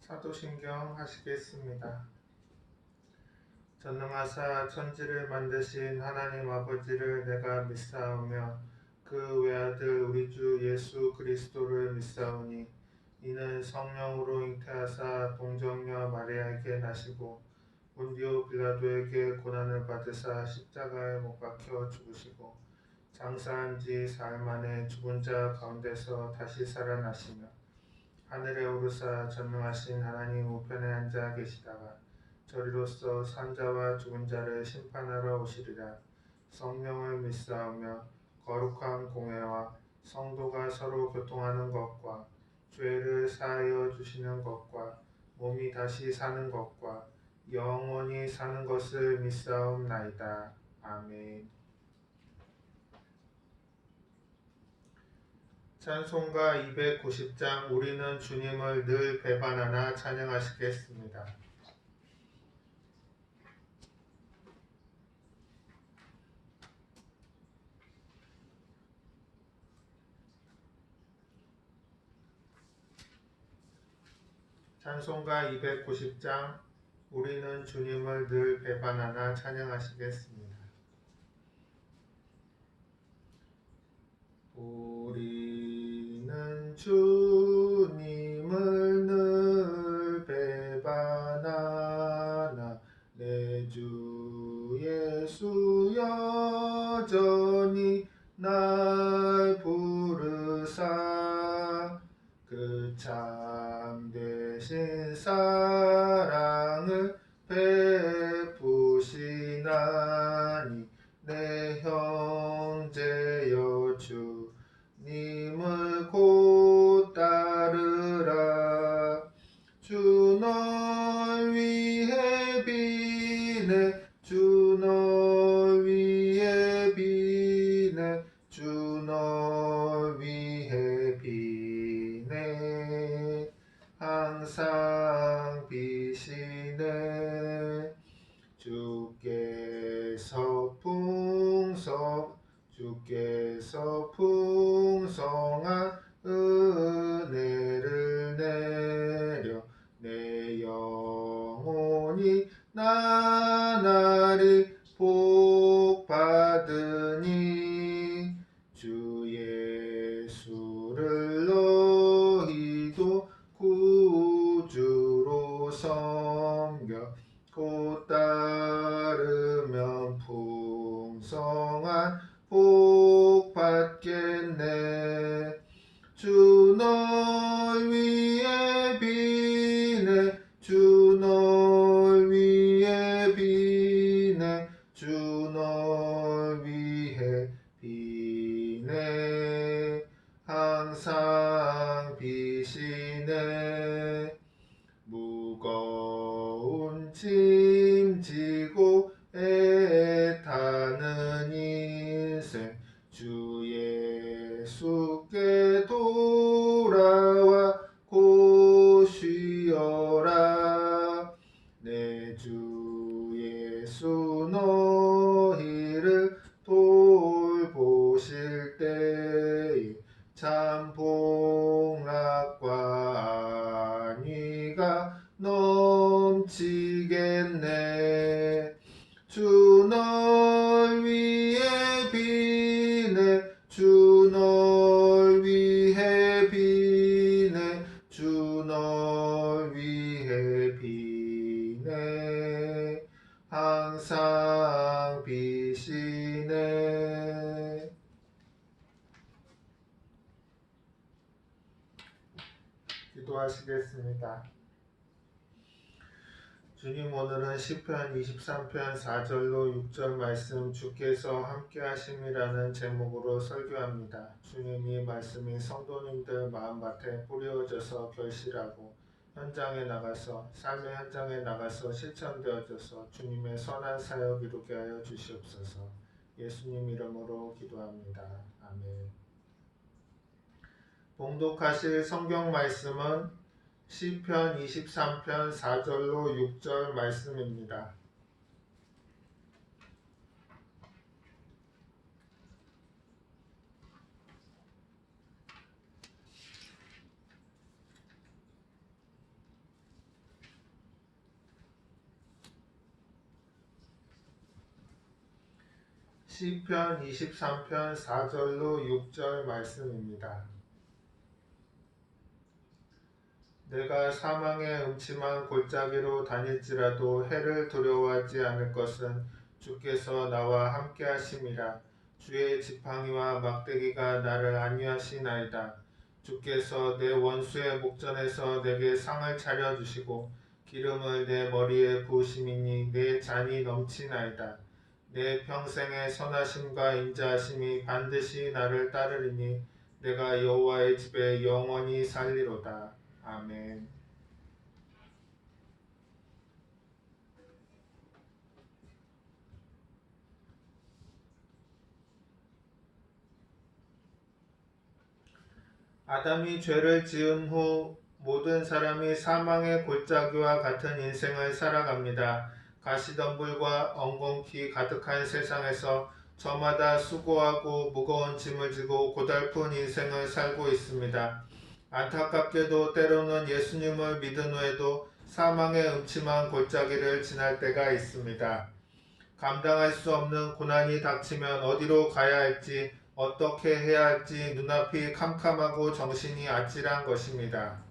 사도신경 하시겠습니다. 전능하사 천지를 만드신 하나님 아버지를 내가 믿사오며 그 외아들 우리 주 예수 그리스도를 믿사오니 이는 성령으로 잉태하사 동정녀 마리아에게 나시고 본디오 빌라도에게 고난을 받으사 십자가에 못 박혀 죽으시고 장사한 지 사흘 만에 죽은 자 가운데서 다시 살아나시며 하늘에 오르사 전능하신 하나님 우편에 앉아 계시다가 저리로서 산자와 죽은 자를 심판하러 오시리라. 성령을 믿사오며 거룩한 공회와 성도가 서로 교통하는 것과 죄를 사하여 주시는 것과 몸이 다시 사는 것과 영원히 사는 것을 믿사옵나이다. 아멘. 찬송가 290장 우리는 주님을 늘 배반하나 찬양하시겠습니다. 찬송가 290장 우리는 주님을 늘 배반하나 찬양하시겠습니다. 우리는 주님을 늘 배반하나 내 주 예수 여전히 날 부르사 그 참되신 사랑을 베푸시나니 내 형제여 주님을 곧 따르라. 주 널 위해 비네 주 널 위해 비네 주 널 위해 비네 항상 비시네. 주께서 풍성한 은혜를 내려 내 영혼이 나날이 복받으니 주 예수를 너희도 구주로 섬겨 곧 따르면 풍성한 복 받겠네. 주 널 위해 비네 주 널 위해 비네 주 널 위해 비네 항상 비시네. 무거운 짐 지고 애타는 인생 주 예수께 돌아와 곧 쉬어라. 내 주 예수 너희를 돌보실 때에 참 복락과 안위가 넘치겠네. 주 널 위해 비네 주 널 위해 비네 주 널 위해 비네 항상 비시네. 기도하시겠습니다. 주님, 오늘은 시편 23편 4절로 6절 말씀 주께서 함께 하심이라는 제목으로 설교합니다. 주님이 말씀이 성도님들 마음밭에 뿌려져서 결실하고 현장에 나가서 삶의 현장에 나가서 실천되어져서 주님의 선한 사역 이루게 하여 주시옵소서. 예수님 이름으로 기도합니다. 아멘. 봉독하실 성경 말씀은 시편 23편 4절로 6절 말씀입니다. 시편 23편 4절로 6절 말씀입니다. 내가 사망의 음침한 골짜기로 다닐지라도 해를 두려워하지 않을 것은 주께서 나와 함께 하심이라. 주의 지팡이와 막대기가 나를 안위하시나이다. 주께서 내 원수의 목전에서 내게 상을 차려주시고 기름을 내 머리에 부으심이니 내 잔이 넘치나이다. 내 평생의 선하심과 인자하심이 반드시 나를 따르리니 내가 여호와의 집에 영원히 살리로다. 아멘. 아담이 죄를 지은 후 모든 사람이 사망의 골짜기와 같은 인생을 살아갑니다. 가시덤불과 엉겅퀴 가득한 세상에서 저마다 수고하고 무거운 짐을 지고 고달픈 인생을 살고 있습니다. 안타깝게도 때로는 예수님을 믿은 후에도 사망의 음침한 골짜기를 지날 때가 있습니다. 감당할 수 없는 고난이 닥치면 어디로 가야 할지 어떻게 해야 할지 눈앞이 캄캄하고 정신이 아찔한 것입니다.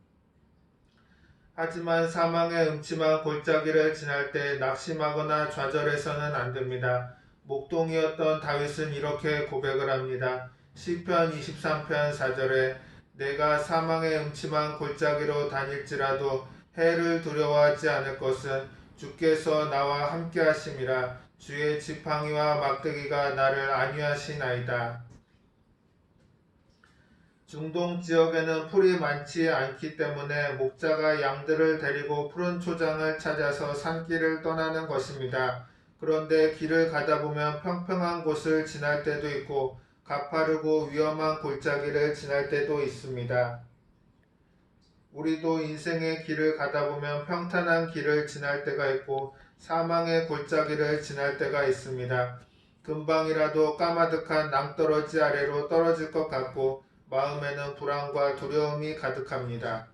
하지만 사망의 음침한 골짜기를 지날 때 낙심하거나 좌절해서는 안 됩니다. 목동이었던 다윗은 이렇게 고백을 합니다. 시편 23편 4절에 내가 사망의 음침한 골짜기로 다닐지라도 해를 두려워하지 않을 것은 주께서 나와 함께 하심이라. 주의 지팡이와 막대기가 나를 안위하시나이다. 중동 지역에는 풀이 많지 않기 때문에 목자가 양들을 데리고 푸른 초장을 찾아서 산길을 떠나는 것입니다. 그런데 길을 가다 보면 평평한 곳을 지날 때도 있고 가파르고 위험한 골짜기를 지날 때도 있습니다. 우리도 인생의 길을 가다 보면 평탄한 길을 지날 때가 있고 사망의 골짜기를 지날 때가 있습니다. 금방이라도 까마득한 낭떠러지 아래로 떨어질 것 같고 마음에는 불안과 두려움이 가득합니다.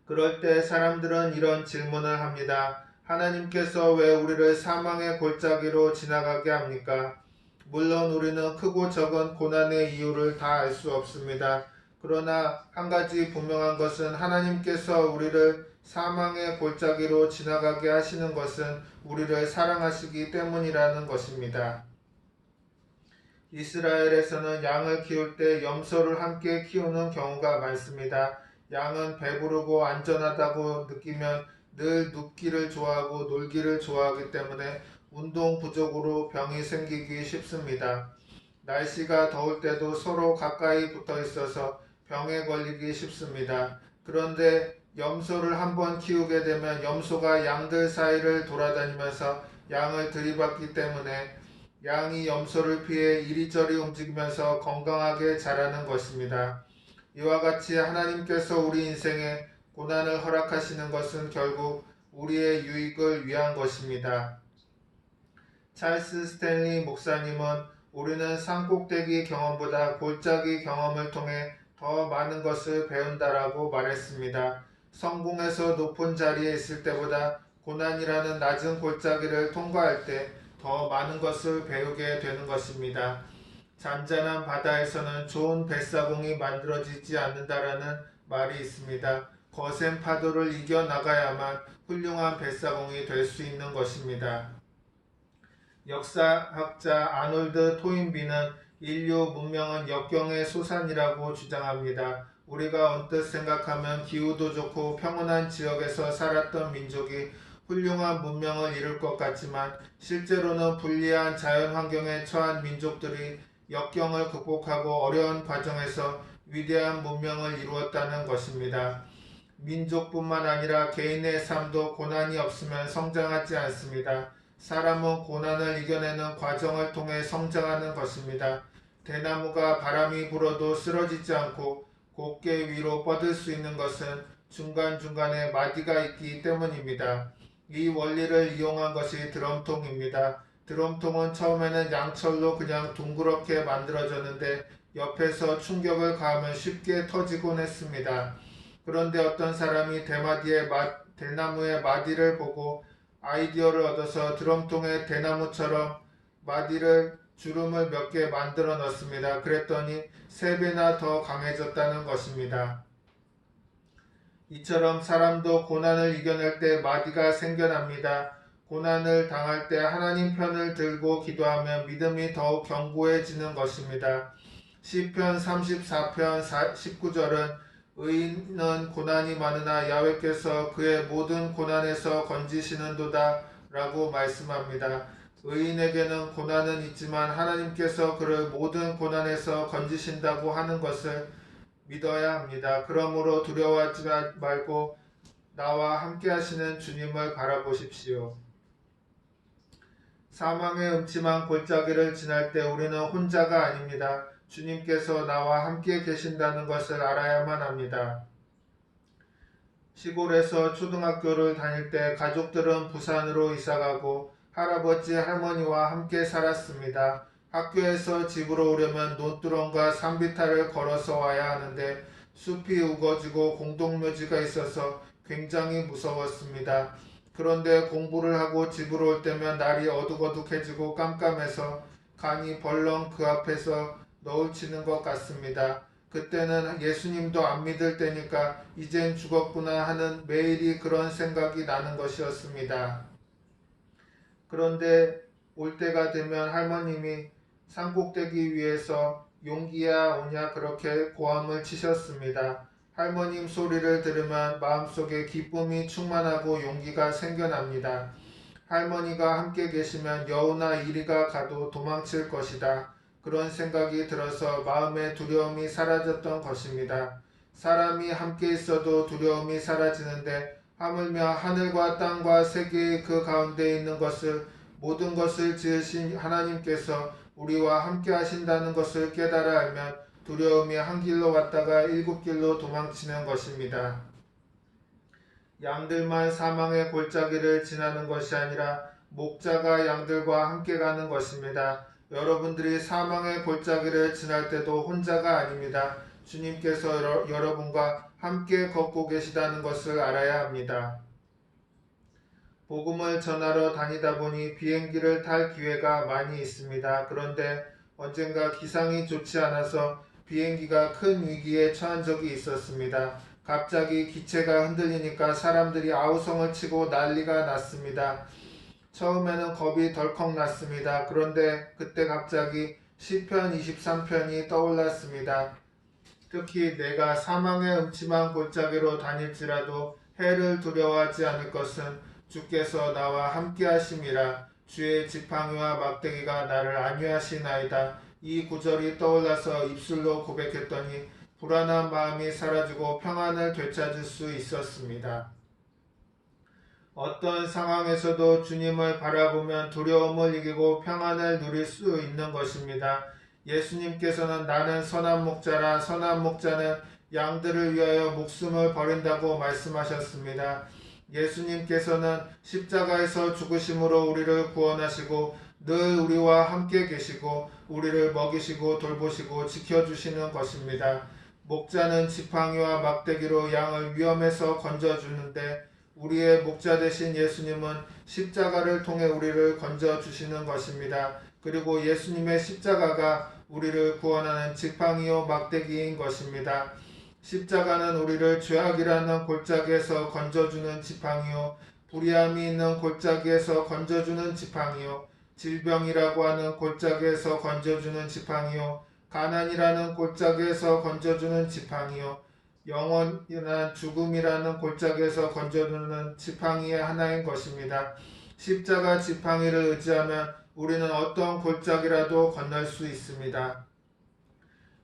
그럴 때 사람들은 이런 질문을 합니다. 하나님께서 왜 우리를 사망의 골짜기로 지나가게 합니까? 물론 우리는 크고 적은 고난의 이유를 다 알 수 없습니다. 그러나 한 가지 분명한 것은 하나님께서 우리를 사망의 골짜기로 지나가게 하시는 것은 우리를 사랑하시기 때문이라는 것입니다. 이스라엘에서는 양을 키울 때 염소를 함께 키우는 경우가 많습니다. 양은 배부르고 안전하다고 느끼면 늘 눕기를 좋아하고 놀기를 좋아하기 때문에 운동 부족으로 병이 생기기 쉽습니다. 날씨가 더울 때도 서로 가까이 붙어 있어서 병에 걸리기 쉽습니다. 그런데 염소를 한번 키우게 되면 염소가 양들 사이를 돌아다니면서 양을 들이받기 때문에 양이 염소를 피해 이리저리 움직이면서 건강하게 자라는 것입니다. 이와 같이 하나님께서 우리 인생에 고난을 허락하시는 것은 결국 우리의 유익을 위한 것입니다. 찰스 스탠리 목사님은 우리는 산꼭대기 경험보다 골짜기 경험을 통해 더 많은 것을 배운다라고 말했습니다. 성공해서 높은 자리에 있을 때보다 고난이라는 낮은 골짜기를 통과할 때 더 많은 것을 배우게 되는 것입니다. 잔잔한 바다에서는 좋은 뱃사공이 만들어지지 않는다라는 말이 있습니다. 거센 파도를 이겨나가야만 훌륭한 뱃사공이 될 수 있는 것입니다. 역사학자 아놀드 토인비는 인류 문명은 역경의 소산이라고 주장합니다. 우리가 언뜻 생각하면 기후도 좋고 평온한 지역에서 살았던 민족이 훌륭한 문명을 이룰 것 같지만 실제로는 불리한 자연 환경에 처한 민족들이 역경을 극복하고 어려운 과정에서 위대한 문명을 이루었다는 것입니다. 민족뿐만 아니라 개인의 삶도 고난이 없으면 성장하지 않습니다. 사람은 고난을 이겨내는 과정을 통해 성장하는 것입니다. 대나무가 바람이 불어도 쓰러지지 않고 곧게 위로 뻗을 수 있는 것은 중간중간에 마디가 있기 때문입니다. 이 원리를 이용한 것이 드럼통입니다. 드럼통은 처음에는 양철로 그냥 둥그렇게 만들어졌는데 옆에서 충격을 가하면 쉽게 터지곤 했습니다. 그런데 어떤 사람이 대나무의 마디를 보고 아이디어를 얻어서 드럼통의 대나무처럼 마디를 주름을 몇 개 만들어 넣습니다. 그랬더니 3배나 더 강해졌다는 것입니다. 이처럼 사람도 고난을 이겨낼 때 마디가 생겨납니다. 고난을 당할 때 하나님 편을 들고 기도하면 믿음이 더욱 견고해지는 것입니다. 시편 34편 19절은 의인은 고난이 많으나 야훼께서 그의 모든 고난에서 건지시는도다 라고 말씀합니다. 의인에게는 고난은 있지만 하나님께서 그를 모든 고난에서 건지신다고 하는 것을 믿어야 합니다. 그러므로 두려워하지 말고 나와 함께 하시는 주님을 바라보십시오. 사망의 음침한 골짜기를 지날 때 우리는 혼자가 아닙니다. 주님께서 나와 함께 계신다는 것을 알아야만 합니다. 시골에서 초등학교를 다닐 때 가족들은 부산으로 이사가고 할아버지 할머니와 함께 살았습니다. 학교에서 집으로 오려면 논두렁과 산비탈을 걸어서 와야 하는데 숲이 우거지고 공동묘지가 있어서 굉장히 무서웠습니다. 그런데 공부를 하고 집으로 올 때면 날이 어둑어둑해지고 깜깜해서 간이 벌렁 그 앞에서 너울치는 것 같습니다. 그때는 예수님도 안 믿을 때니까 이젠 죽었구나 하는 매일이 그런 생각이 나는 것이었습니다. 그런데 올 때가 되면 할머님이 산꼭대기 위에서 용기야 오냐 그렇게 고함을 치셨습니다. 할머님 소리를 들으면 마음속에 기쁨이 충만하고 용기가 생겨납니다. 할머니가 함께 계시면 여우나 이리가 가도 도망칠 것이다. 그런 생각이 들어서 마음의 두려움이 사라졌던 것입니다. 사람이 함께 있어도 두려움이 사라지는데 하물며 하늘과 땅과 세계의 그 가운데 있는 것을 모든 것을 지으신 하나님께서 우리와 함께 하신다는 것을 깨달아 알면 두려움이 한 길로 왔다가 7길로 도망치는 것입니다. 양들만 사망의 골짜기를 지나는 것이 아니라 목자가 양들과 함께 가는 것입니다. 여러분들이 사망의 골짜기를 지날 때도 혼자가 아닙니다. 주님께서 여러분과 함께 걷고 계시다는 것을 알아야 합니다. 복음을 전하러 다니다 보니 비행기를 탈 기회가 많이 있습니다. 그런데 언젠가 기상이 좋지 않아서 비행기가 큰 위기에 처한 적이 있었습니다. 갑자기 기체가 흔들리니까 사람들이 아우성을 치고 난리가 났습니다. 처음에는 겁이 덜컥 났습니다. 그런데 그때 갑자기 시편 23편이 떠올랐습니다. 특히 내가 사망의 음침한 골짜기로 다닐지라도 해를 두려워하지 않을 것은 주께서 나와 함께 하심이라. 주의 지팡이와 막대기가 나를 안위하시나이다. 이 구절이 떠올라서 입술로 고백했더니 불안한 마음이 사라지고 평안을 되찾을 수 있었습니다. 어떤 상황에서도 주님을 바라보면 두려움을 이기고 평안을 누릴 수 있는 것입니다. 예수님께서는 나는 선한 목자라 선한 목자는 양들을 위하여 목숨을 버린다고 말씀하셨습니다. 예수님께서는 십자가에서 죽으심으로 우리를 구원하시고 늘 우리와 함께 계시고 우리를 먹이시고 돌보시고 지켜주시는 것입니다. 목자는 지팡이와 막대기로 양을 위험에서 건져주는데 우리의 목자 되신 예수님은 십자가를 통해 우리를 건져주시는 것입니다. 그리고 예수님의 십자가가 우리를 구원하는 지팡이요 막대기인 것입니다. 십자가는 우리를 죄악이라는 골짜기에서 건져주는 지팡이요 불의함이 있는 골짜기에서 건져주는 지팡이요 질병이라고 하는 골짜기에서 건져주는 지팡이요 가난이라는 골짜기에서 건져주는 지팡이요 영원한 죽음이라는 골짜기에서 건져주는 지팡이의 하나인 것입니다. 십자가 지팡이를 의지하면 우리는 어떤 골짜기라도 건널 수 있습니다.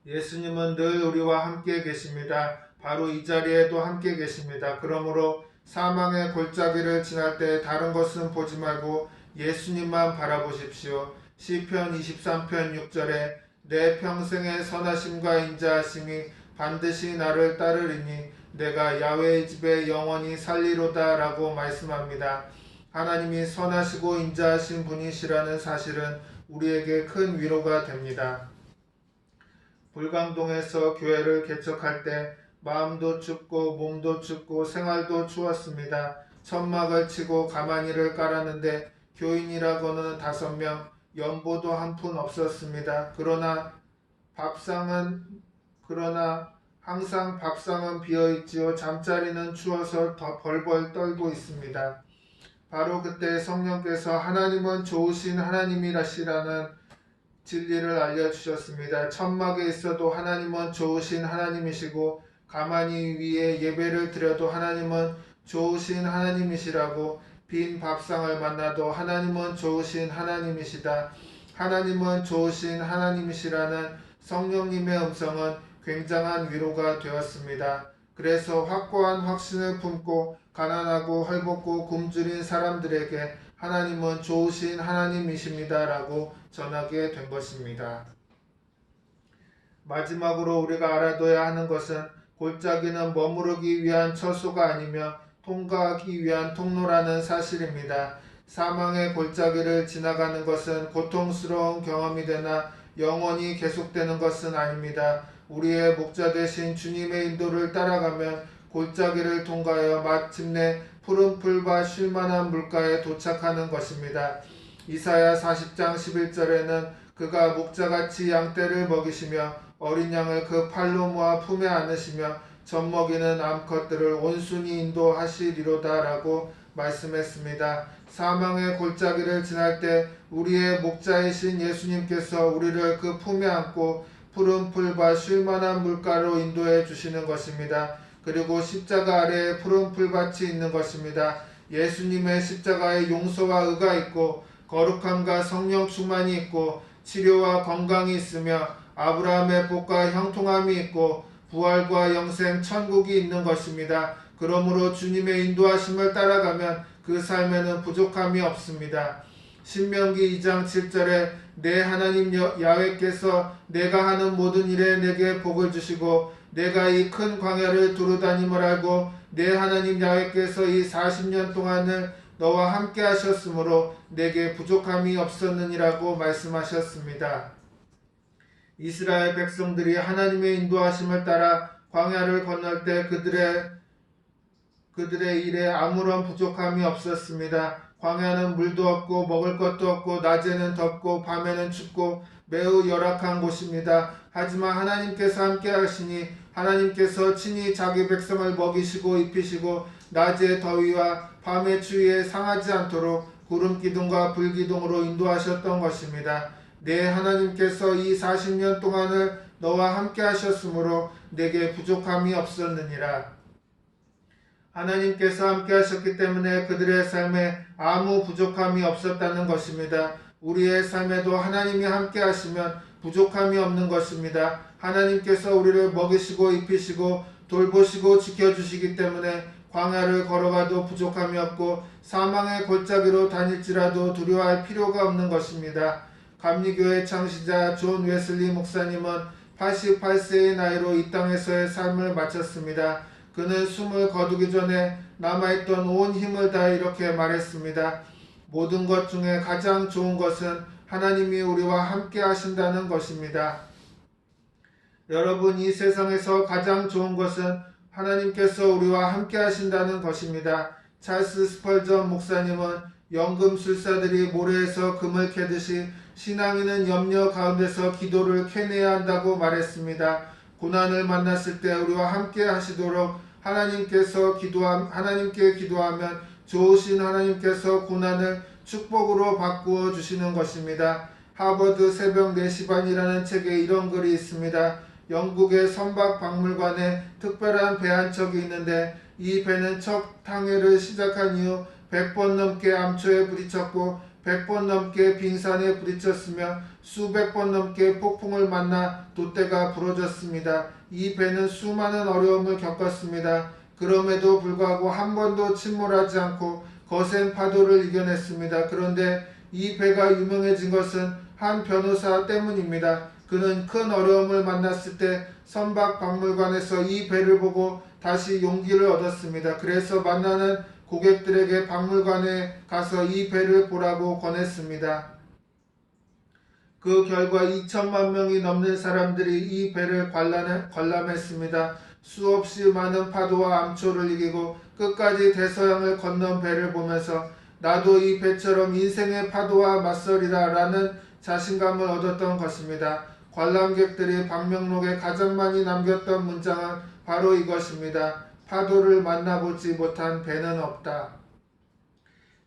예수님은 늘 우리와 함께 계십니다. 바로 이 자리에도 함께 계십니다. 그러므로 사망의 골짜기를 지날 때 다른 것은 보지 말고 예수님만 바라보십시오. 시편 23편 6절에 내 평생의 선하심과 인자하심이 반드시 나를 따르리니 내가 야훼의 집에 영원히 살리로다 라고 말씀합니다. 하나님이 선하시고 인자하신 분이시라는 사실은 우리에게 큰 위로가 됩니다. 불광동에서 교회를 개척할 때 마음도 춥고 몸도 춥고 생활도 추웠습니다. 천막을 치고 가마니를 깔았는데 교인이라고는 5명, 연보도 한 푼 없었습니다. 그러나 항상 밥상은 비어있지요. 잠자리는 추워서 더 벌벌 떨고 있습니다. 바로 그때 성령께서 하나님은 좋으신 하나님이라시라는 진리를 알려주셨습니다. 천막에 있어도 하나님은 좋으신 하나님이시고 가만히 위에 예배를 드려도 하나님은 좋으신 하나님이시라고, 빈 밥상을 만나도 하나님은 좋으신 하나님이시다. 하나님은 좋으신 하나님이시라는 성령님의 음성은 굉장한 위로가 되었습니다. 그래서 확고한 확신을 품고 가난하고 헐벗고 굶주린 사람들에게 하나님은 좋으신 하나님이십니다 라고 전하게 된 것입니다. 마지막으로 우리가 알아둬야 하는 것은 골짜기는 머무르기 위한 처소가 아니며 통과하기 위한 통로라는 사실입니다. 사망의 골짜기를 지나가는 것은 고통스러운 경험이 되나 영원히 계속되는 것은 아닙니다. 우리의 목자 되신 주님의 인도를 따라가면 골짜기를 통과하여 마침내 푸른 풀과 쉴만한 물가에 도착하는 것입니다. 이사야 40장 11절에는 그가 목자같이 양떼를 먹이시며 어린 양을 그 팔로 모아 품에 안으시며 젖먹이는 암컷들을 온순히 인도하시리로다 라고 말씀했습니다. 사망의 골짜기를 지날 때 우리의 목자이신 예수님께서 우리를 그 품에 안고 푸른 풀과 쉴만한 물가로 인도해 주시는 것입니다. 그리고 십자가 아래에 푸른 풀밭이 있는 것입니다. 예수님의 십자가에 용서와 의가 있고 거룩함과 성령 충만이 있고 치료와 건강이 있으며 아브라함의 복과 형통함이 있고 부활과 영생 천국이 있는 것입니다. 그러므로 주님의 인도하심을 따라가면 그 삶에는 부족함이 없습니다. 신명기 2장 7절에 내 하나님 야훼께서 내가 하는 모든 일에 내게 복을 주시고 내가 이 큰 광야를 두루다님을 알고 내 하나님 야훼께서 이 40년 동안을 너와 함께 하셨으므로 내게 부족함이 없었느니라고 말씀하셨습니다. 이스라엘 백성들이 하나님의 인도하심을 따라 광야를 건널 때 그들의 일에 아무런 부족함이 없었습니다. 광야는 물도 없고 먹을 것도 없고 낮에는 덥고 밤에는 춥고 매우 열악한 곳입니다. 하지만 하나님께서 함께 하시니 하나님께서 친히 자기 백성을 먹이시고 입히시고 낮의 더위와 밤의 추위에 상하지 않도록 구름 기둥과 불 기둥으로 인도하셨던 것입니다. 내 하나님께서 이 40년 동안을 너와 함께 하셨으므로 내게 부족함이 없었느니라. 하나님께서 함께 하셨기 때문에 그들의 삶에 아무 부족함이 없었다는 것입니다. 우리의 삶에도 하나님이 함께 하시면 부족함이 없는 것입니다. 하나님께서 우리를 먹이시고 입히시고 돌보시고 지켜주시기 때문에 광야를 걸어가도 부족함이 없고 사망의 골짜기로 다닐지라도 두려워할 필요가 없는 것입니다. 감리교회 창시자 존 웨슬리 목사님은 88세의 나이로 이 땅에서의 삶을 마쳤습니다. 그는 숨을 거두기 전에 남아있던 온 힘을 다해 이렇게 말했습니다. 모든 것 중에 가장 좋은 것은 하나님이 우리와 함께 하신다는 것입니다. 여러분, 이 세상에서 가장 좋은 것은 하나님께서 우리와 함께 하신다는 것입니다. 찰스 스펄전 목사님은 연금술사들이 모래에서 금을 캐듯이 신앙인은 염려 가운데서 기도를 캐내야 한다고 말했습니다. 고난을 만났을 때 우리와 함께 하시도록 하나님께 기도하면 좋으신 하나님께서 고난을 축복으로 바꾸어 주시는 것입니다. 하버드 새벽 4시 반이라는 책에 이런 글이 있습니다. 영국의 선박 박물관에 특별한 배 한 척이 있는데 이 배는 첫 항해를 시작한 이후 100번 넘게 암초에 부딪혔고 100번 넘게 빙산에 부딪혔으며 수백 번 넘게 폭풍을 만나 돛대가 부러졌습니다. 이 배는 수많은 어려움을 겪었습니다. 그럼에도 불구하고 한 번도 침몰하지 않고 거센 파도를 이겨냈습니다. 그런데 이 배가 유명해진 것은 한 변호사 때문입니다. 그는 큰 어려움을 만났을 때 선박 박물관에서 이 배를 보고 다시 용기를 얻었습니다. 그래서 만나는 고객들에게 박물관에 가서 이 배를 보라고 권했습니다. 그 결과 2천만 명이 넘는 사람들이 이 배를 관람했습니다. 수없이 많은 파도와 암초를 이기고 끝까지 대서양을 건넌 배를 보면서 나도 이 배처럼 인생의 파도와 맞서리라 라는 자신감을 얻었던 것입니다. 관람객들이 방명록에 가장 많이 남겼던 문장은 바로 이것입니다. 파도를 만나보지 못한 배는 없다.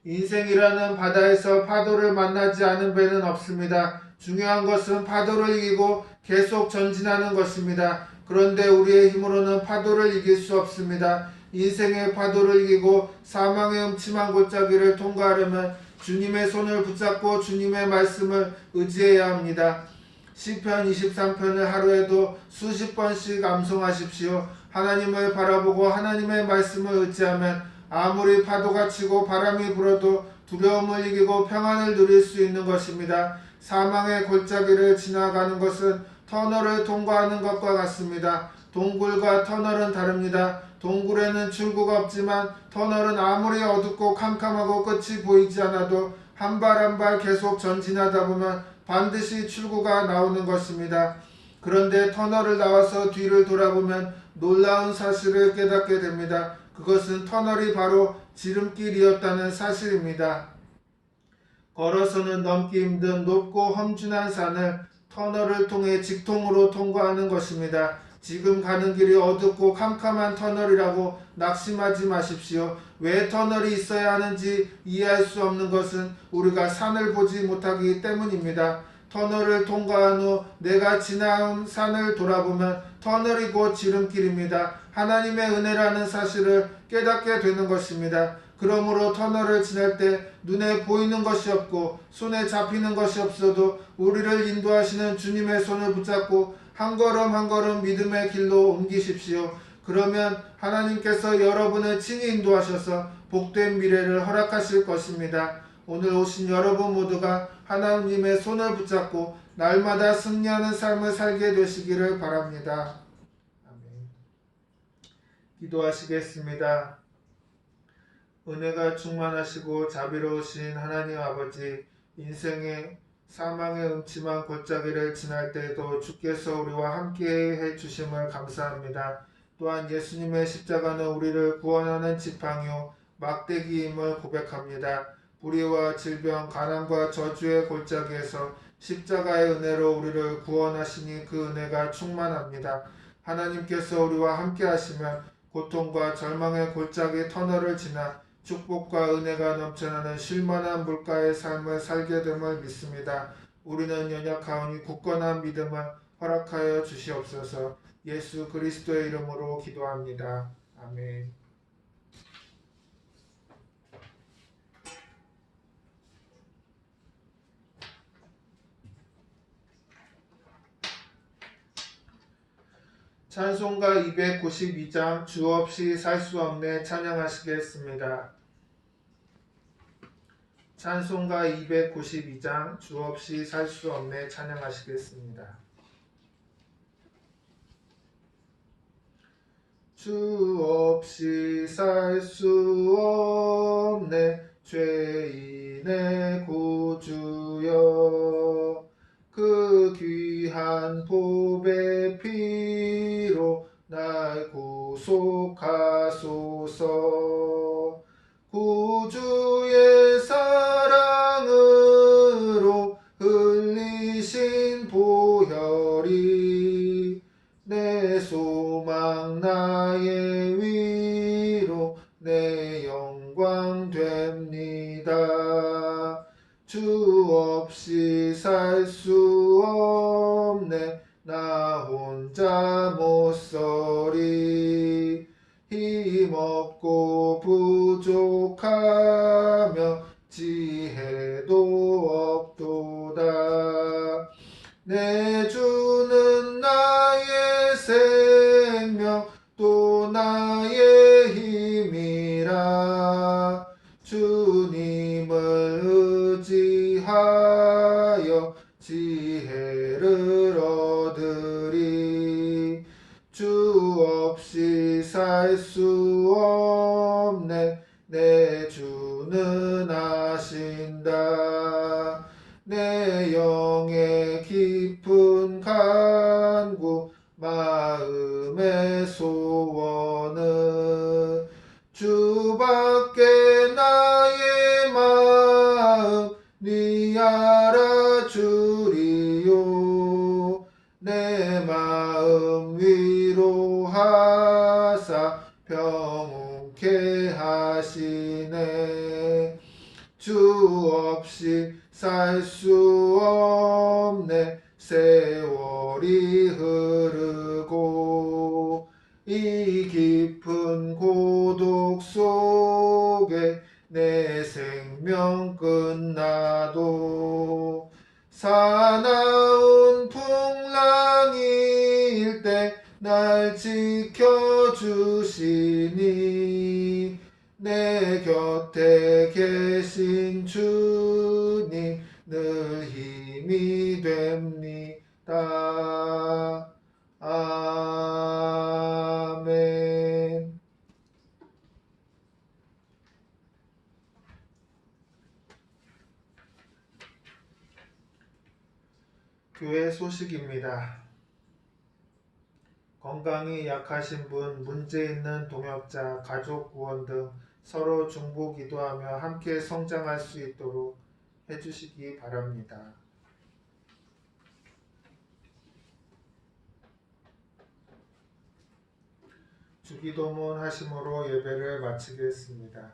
인생이라는 바다에서 파도를 만나지 않은 배는 없습니다. 중요한 것은 파도를 이기고 계속 전진하는 것입니다. 그런데 우리의 힘으로는 파도를 이길 수 없습니다. 인생의 파도를 이기고 사망의 음침한 골짜기를 통과하려면 주님의 손을 붙잡고 주님의 말씀을 의지해야 합니다. 시편 23편을 하루에도 수십 번씩 암송하십시오. 하나님을 바라보고 하나님의 말씀을 의지하면 아무리 파도가 치고 바람이 불어도 두려움을 이기고 평안을 누릴 수 있는 것입니다. 사망의 골짜기를 지나가는 것은 터널을 통과하는 것과 같습니다. 동굴과 터널은 다릅니다. 동굴에는 출구가 없지만 터널은 아무리 어둡고 캄캄하고 끝이 보이지 않아도 한 발 한 발 계속 전진하다 보면 반드시 출구가 나오는 것입니다. 그런데 터널을 나와서 뒤를 돌아보면 놀라운 사실을 깨닫게 됩니다. 그것은 터널이 바로 지름길이었다는 사실입니다. 걸어서는 넘기 힘든 높고 험준한 산을 터널을 통해 직통으로 통과하는 것입니다. 지금 가는 길이 어둡고 캄캄한 터널이라고 낙심하지 마십시오. 왜 터널이 있어야 하는지 이해할 수 없는 것은 우리가 산을 보지 못하기 때문입니다. 터널을 통과한 후 내가 지나온 산을 돌아보면 터널이 곧 지름길입니다. 하나님의 은혜라는 사실을 깨닫게 되는 것입니다. 그러므로 터널을 지날 때 눈에 보이는 것이 없고 손에 잡히는 것이 없어도 우리를 인도하시는 주님의 손을 붙잡고 한 걸음 한 걸음 믿음의 길로 옮기십시오. 그러면 하나님께서 여러분을 친히 인도하셔서 복된 미래를 허락하실 것입니다. 오늘 오신 여러분 모두가 하나님의 손을 붙잡고 날마다 승리하는 삶을 살게 되시기를 바랍니다. 아멘. 기도하시겠습니다. 은혜가 충만하시고 자비로우신 하나님 아버지, 인생의 사망의 음침한 골짜기를 지날 때에도 주께서 우리와 함께 해주심을 감사합니다. 또한 예수님의 십자가는 우리를 구원하는 지팡이요 막대기임을 고백합니다. 불의와 질병, 가난과 저주의 골짜기에서 십자가의 은혜로 우리를 구원하시니 그 은혜가 충만합니다. 하나님께서 우리와 함께 하시면 고통과 절망의 골짜기 터널을 지나 축복과 은혜가 넘쳐나는 쉴만한 물가의 삶을 살게 됨을 믿습니다. 우리는 연약하오니 굳건한 믿음을 허락하여 주시옵소서. 예수 그리스도의 이름으로 기도합니다. 아멘. 찬송가 292장 주 없이 살 수 없네 찬양하시겠습니다. 찬송가 292장 주 없이 살 수 없네 찬양하시겠습니다. 주 없이 살 수 없네 죄인의 구주여 그 귀한 보배 피로 날 구속하소서. 구주의 사랑으로 흘리신 보혈이 내 소망 나의 위로 내 영광 됩니다. 주 없이 살 수 없네 나 혼자 못서리. 힘없고 부족하며 지혜도 없도다. 내 주는 나의 생명 또 나의 힘이라. 주님을 의지하여 지혜를 얻으리. 주 없이 살 수 없네 내 주는 아신다. 내 영의 깊은 간구 마음의 소원은 주밖에 나의 마음 네 알아주 내 마음 위로하사 평온케 하시네. 주 없이 살 수 없네. 세월이 흐르고 이 깊은 고독 속에 내 생명 끝나도 사나운 풍랑일 때 날 지켜주시니 내 곁에 계신 주님 늘 힘이 됩니다. 아멘. 교회 소식입니다. 건강이 약하신 분, 문제 있는 동역자, 가족 구원 등 서로 중보 기도하며 함께 성장할 수 있도록 해주시기 바랍니다. 주기도문 하심으로 예배를 마치겠습니다.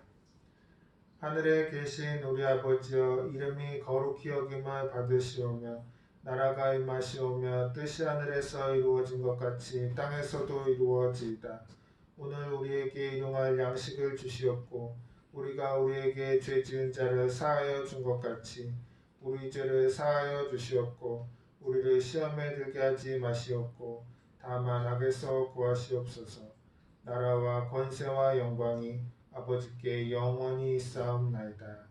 하늘에 계신 우리 아버지여, 이름이 거룩히 여김을 받으시오며 나라가 임하시오며 뜻이 하늘에서 이루어진 것 같이 땅에서도 이루어지이다. 오늘 우리에게 일용할 양식을 주시옵고 우리가 우리에게 죄 지은 자를 사하여 준 것 같이 우리 죄를 사하여 주시옵고 우리를 시험에 들게 하지 마시옵고 다만 악에서 구하시옵소서. 나라와 권세와 영광이 아버지께 영원히 있사옵나이다.